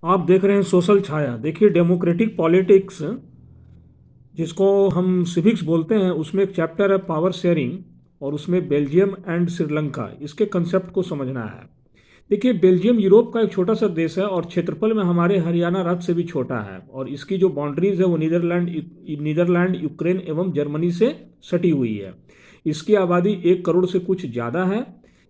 आप देख रहे हैं सोशल छाया। देखिए, डेमोक्रेटिक पॉलिटिक्स जिसको हम सिविक्स बोलते हैं, उसमें एक चैप्टर है पावर शेयरिंग, और उसमें बेल्जियम एंड श्रीलंका, इसके कंसेप्ट को समझना है। देखिए, बेल्जियम यूरोप का एक छोटा सा देश है और क्षेत्रफल में हमारे हरियाणा राज्य से भी छोटा है, और इसकी जो बाउंड्रीज है वो नीदरलैंड, यूक्रेन एवं जर्मनी से सटी हुई है। इसकी आबादी 1 करोड़ से कुछ ज़्यादा है।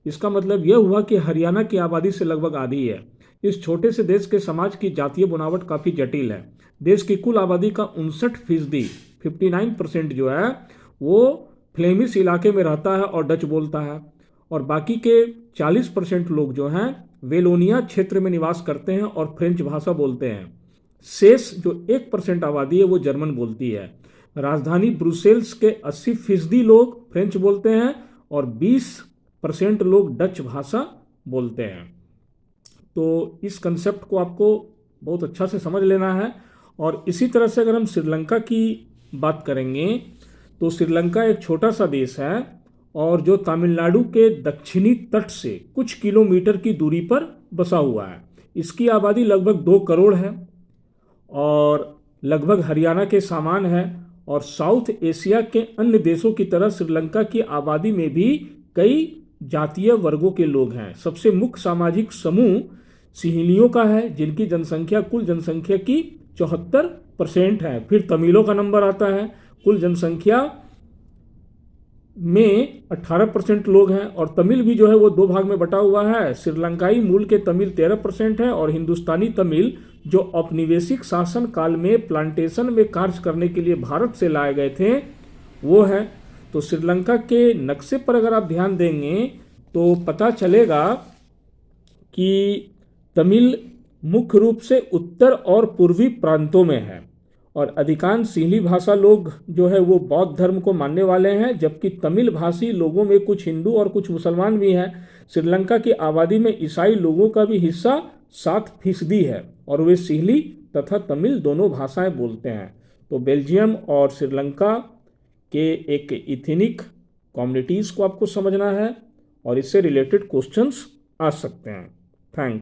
इसका मतलब यह हुआ कि हरियाणा की आबादी से लगभग आधी है। इस छोटे से देश के समाज की जातीय बनावट काफ़ी जटिल है। देश की कुल आबादी का 59%, 59% जो है वो फ्लेमिश इलाके में रहता है और डच बोलता है, और बाकी के 40% लोग जो हैं वेलोनिया क्षेत्र में निवास करते हैं और फ्रेंच भाषा बोलते हैं। शेष जो 1% आबादी है वो जर्मन बोलती है। राजधानी ब्रुसेल्स के 80% लोग फ्रेंच बोलते हैं और 20% लोग डच भाषा बोलते हैं। तो इस कंसेप्ट को आपको बहुत अच्छा से समझ लेना है। और इसी तरह से अगर हम श्रीलंका की बात करेंगे, तो श्रीलंका एक छोटा सा देश है और जो तमिलनाडु के दक्षिणी तट से कुछ किलोमीटर की दूरी पर बसा हुआ है। इसकी आबादी लगभग 2 करोड़ है और लगभग हरियाणा के समान है। और साउथ एशिया के अन्य देशों की तरह श्रीलंका की आबादी में भी कई जातीय वर्गों के लोग हैं। सबसे मुख्य सामाजिक समूह सिंहलियों का है, जिनकी जनसंख्या कुल जनसंख्या की 74% है। फिर तमिलों का नंबर आता है, कुल जनसंख्या में 18% लोग हैं। और तमिल भी जो है वो 2 भाग में बटा हुआ है। श्रीलंकाई मूल के तमिल 13% है और हिंदुस्तानी तमिल जो औपनिवेशिक शासन काल में प्लांटेशन में कार्य करने के लिए भारत से लाए गए थे वो है। तो श्रीलंका के नक्शे पर अगर आप ध्यान देंगे तो पता चलेगा कि तमिल मुख्य रूप से उत्तर और पूर्वी प्रांतों में है, और अधिकांश सिंहली भाषा लोग जो है वो बौद्ध धर्म को मानने वाले हैं, जबकि तमिल भाषी लोगों में कुछ हिंदू और कुछ मुसलमान भी हैं। श्रीलंका की आबादी में ईसाई लोगों का भी हिस्सा 7% है और वे सिंहली तथा तमिल दोनों भाषाएं बोलते हैं। तो बेल्जियम और श्रीलंका के एक इथनिक कम्युनिटीज़ को आपको समझना है और इससे रिलेटेड क्वेश्चंस आ सकते हैं। थैंक